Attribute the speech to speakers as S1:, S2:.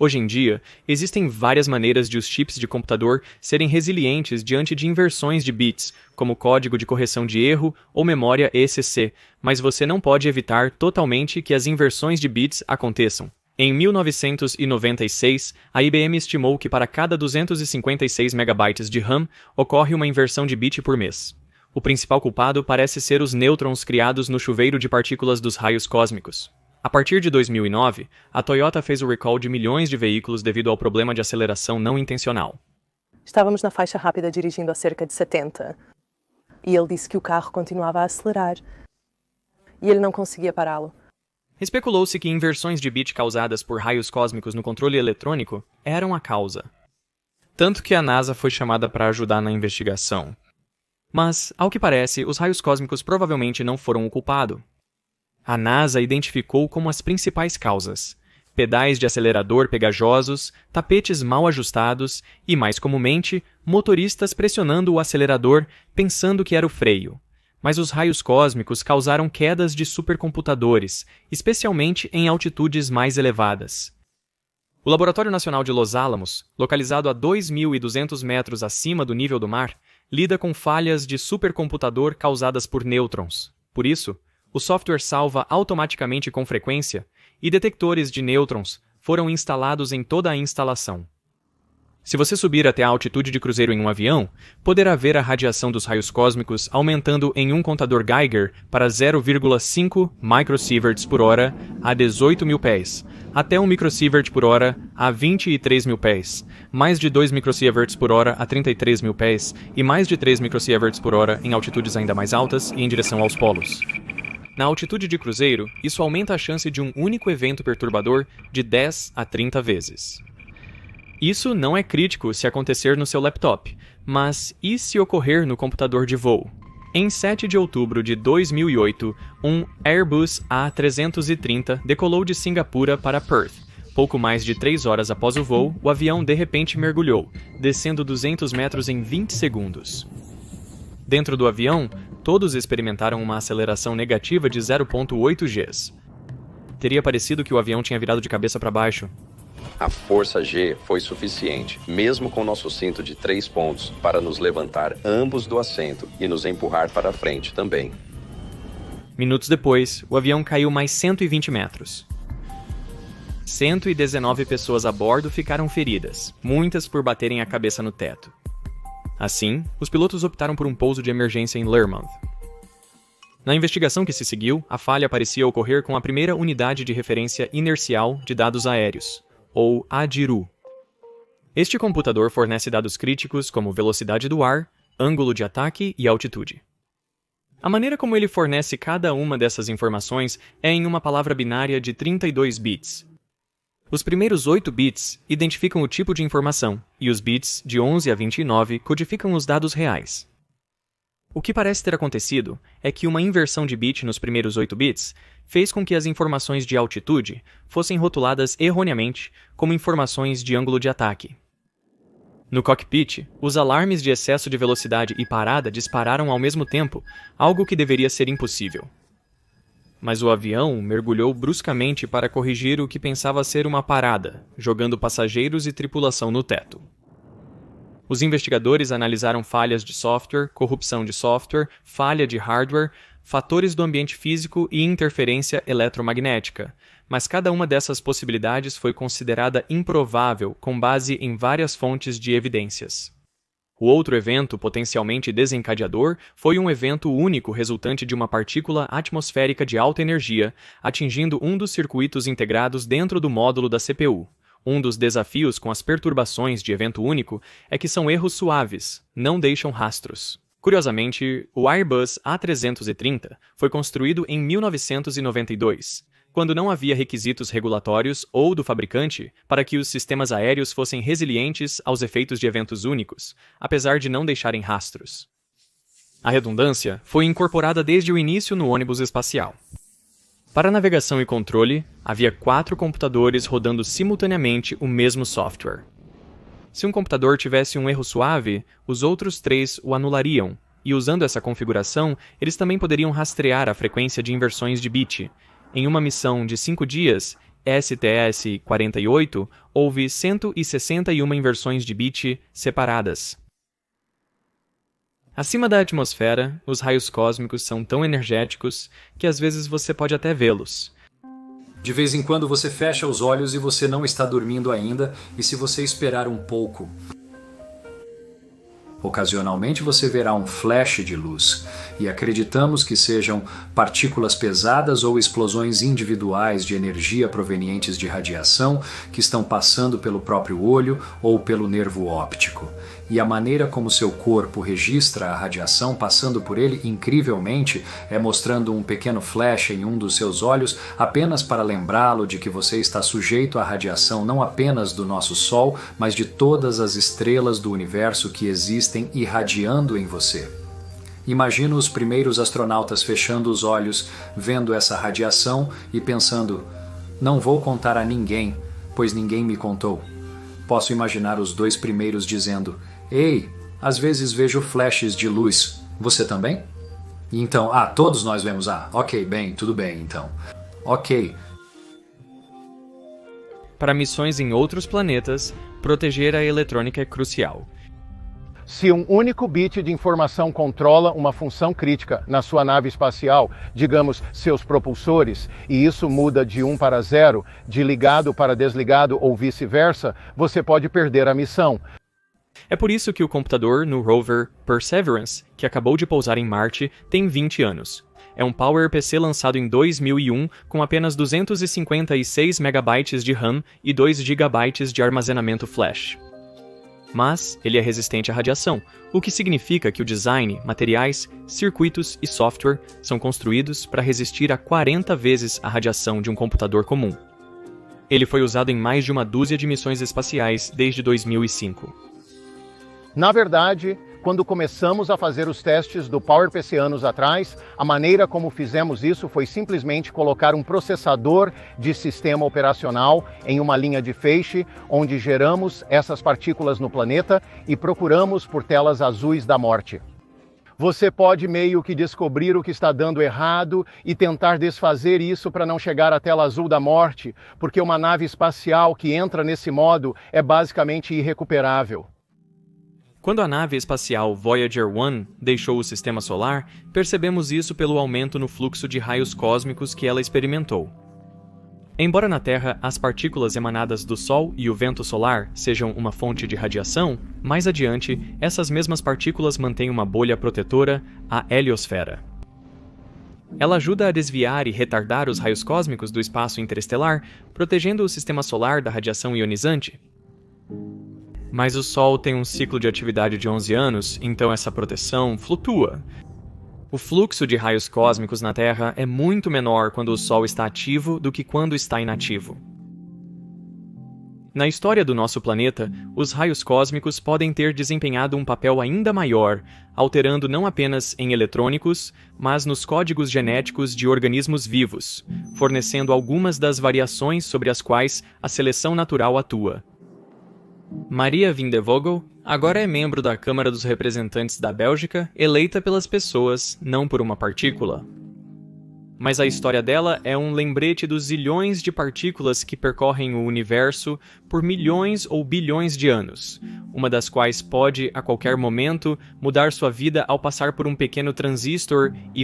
S1: Hoje em dia, existem várias maneiras de os chips de computador serem resilientes diante de inversões de bits, como código de correção de erro ou memória ECC, mas você não pode evitar totalmente que as inversões de bits aconteçam. Em 1996, a IBM estimou que para cada 256 MB de RAM ocorre uma inversão de bit por mês. O principal culpado parece ser os nêutrons criados no chuveiro de partículas dos raios cósmicos. A partir de 2009, a Toyota fez o recall de milhões de veículos devido ao problema de aceleração não intencional.
S2: Estávamos na faixa rápida dirigindo a cerca de 70. E ele disse que o carro continuava a acelerar. E ele não conseguia pará-lo.
S1: Especulou-se que inversões de bit causadas por raios cósmicos no controle eletrônico eram a causa. Tanto que a NASA foi chamada para ajudar na investigação. Mas, ao que parece, os raios cósmicos provavelmente não foram o culpado. A NASA identificou como as principais causas: pedais de acelerador pegajosos, tapetes mal ajustados e, mais comumente, motoristas pressionando o acelerador pensando que era o freio. Mas os raios cósmicos causaram quedas de supercomputadores, especialmente em altitudes mais elevadas. O Laboratório Nacional de Los Alamos, localizado a 2.200 metros acima do nível do mar, lida com falhas de supercomputador causadas por nêutrons. Por isso, o software salva automaticamente com frequência e detectores de nêutrons foram instalados em toda a instalação. Se você subir até a altitude de cruzeiro em um avião, poderá ver a radiação dos raios cósmicos aumentando em um contador Geiger para 0,5 microsieverts por hora a 18.000 pés, até 1 microsievert por hora a 23.000 pés, mais de 2 microsieverts por hora a 33.000 pés e mais de 3 microsieverts por hora em altitudes ainda mais altas e em direção aos polos. Na altitude de cruzeiro, isso aumenta a chance de um único evento perturbador de 10 a 30 vezes. Isso não é crítico se acontecer no seu laptop, mas e se ocorrer no computador de voo? Em 7 de outubro de 2008, um Airbus A330 decolou de Singapura para Perth. Pouco mais de 3 horas após o voo, o avião de repente mergulhou, descendo 200 metros em 20 segundos. Dentro do avião, todos experimentaram uma aceleração negativa de 0,8 Gs. Teria parecido que o avião tinha virado de cabeça para baixo.
S3: A força G foi suficiente, mesmo com nosso cinto de 3 pontos, para nos levantar ambos do assento e nos empurrar para a frente também.
S1: Minutos depois, o avião caiu mais 120 metros. 119 pessoas a bordo ficaram feridas, muitas por baterem a cabeça no teto. Assim, os pilotos optaram por um pouso de emergência em Learmonth. Na investigação que se seguiu, a falha parecia ocorrer com a primeira unidade de referência inercial de dados aéreos, ou ADIRU. Este computador fornece dados críticos como velocidade do ar, ângulo de ataque e altitude. A maneira como ele fornece cada uma dessas informações é em uma palavra binária de 32 bits. Os primeiros 8 bits identificam o tipo de informação, e os bits de 11 a 29 codificam os dados reais. O que parece ter acontecido é que uma inversão de bit nos primeiros 8 bits fez com que as informações de altitude fossem rotuladas erroneamente como informações de ângulo de ataque. No cockpit, os alarmes de excesso de velocidade e parada dispararam ao mesmo tempo, algo que deveria ser impossível. Mas o avião mergulhou bruscamente para corrigir o que pensava ser uma parada, jogando passageiros e tripulação no teto. Os investigadores analisaram falhas de software, corrupção de software, falha de hardware, fatores do ambiente físico e interferência eletromagnética, mas cada uma dessas possibilidades foi considerada improvável com base em várias fontes de evidências. O outro evento potencialmente desencadeador foi um evento único resultante de uma partícula atmosférica de alta energia atingindo um dos circuitos integrados dentro do módulo da CPU. Um dos desafios com as perturbações de evento único é que são erros suaves, não deixam rastros. Curiosamente, o Airbus A330 foi construído em 1992, quando não havia requisitos regulatórios ou do fabricante para que os sistemas aéreos fossem resilientes aos efeitos de eventos únicos, apesar de não deixarem rastros. A redundância foi incorporada desde o início no ônibus espacial. Para navegação e controle, havia 4 computadores rodando simultaneamente o mesmo software. Se um computador tivesse um erro suave, os outros 3 o anulariam, e usando essa configuração, eles também poderiam rastrear a frequência de inversões de bit. Em uma missão de 5 dias, STS-48, houve 161 inversões de bit separadas. Acima da atmosfera, os raios cósmicos são tão energéticos que às vezes você pode até vê-los.
S4: De vez em quando você fecha os olhos e você não está dormindo ainda, e se você esperar um pouco, ocasionalmente você verá um flash de luz, e acreditamos que sejam partículas pesadas ou explosões individuais de energia provenientes de radiação que estão passando pelo próprio olho ou pelo nervo óptico. E a maneira como seu corpo registra a radiação passando por ele, incrivelmente, é mostrando um pequeno flash em um dos seus olhos apenas para lembrá-lo de que você está sujeito à radiação não apenas do nosso Sol, mas de todas as estrelas do universo que existem irradiando em você. Imagina os primeiros astronautas fechando os olhos, vendo essa radiação e pensando: não vou contar a ninguém, pois ninguém me contou. Posso imaginar os dois primeiros dizendo: ei, às vezes vejo flashes de luz. Você também? E então, todos nós vemos. Ok, bem, tudo bem, então. Ok.
S1: Para missões em outros planetas, proteger a eletrônica é crucial.
S5: Se um único bit de informação controla uma função crítica na sua nave espacial, digamos, seus propulsores, e isso muda de 1 para 0, de ligado para desligado ou vice-versa, você pode perder a missão.
S1: É por isso que o computador no rover Perseverance, que acabou de pousar em Marte, tem 20 anos. É um PowerPC lançado em 2001 com apenas 256 MB de RAM e 2 GB de armazenamento flash. Mas ele é resistente à radiação, o que significa que o design, materiais, circuitos e software são construídos para resistir a 40 vezes a radiação de um computador comum. Ele foi usado em mais de uma dúzia de missões espaciais desde 2005.
S5: Na verdade, quando começamos a fazer os testes do PowerPC anos atrás, a maneira como fizemos isso foi simplesmente colocar um processador de sistema operacional em uma linha de feixe, onde geramos essas partículas no planeta e procuramos por telas azuis da morte. Você pode meio que descobrir o que está dando errado e tentar desfazer isso para não chegar à tela azul da morte, porque uma nave espacial que entra nesse modo é basicamente irrecuperável.
S1: Quando a nave espacial Voyager 1 deixou o sistema solar, percebemos isso pelo aumento no fluxo de raios cósmicos que ela experimentou. Embora na Terra as partículas emanadas do Sol e o vento solar sejam uma fonte de radiação, mais adiante, essas mesmas partículas mantêm uma bolha protetora, a heliosfera. Ela ajuda a desviar e retardar os raios cósmicos do espaço interestelar, protegendo o sistema solar da radiação ionizante. Mas o Sol tem um ciclo de atividade de 11 anos, então essa proteção flutua. O fluxo de raios cósmicos na Terra é muito menor quando o Sol está ativo do que quando está inativo. Na história do nosso planeta, os raios cósmicos podem ter desempenhado um papel ainda maior, alterando não apenas em eletrônicos, mas nos códigos genéticos de organismos vivos, fornecendo algumas das variações sobre as quais a seleção natural atua. Maria Van de Vogel agora é membro da Câmara dos Representantes da Bélgica, eleita pelas pessoas, não por uma partícula. Mas a história dela é um lembrete dos zilhões de partículas que percorrem o universo por milhões ou bilhões de anos, uma das quais pode, a qualquer momento, mudar sua vida ao passar por um pequeno transistor e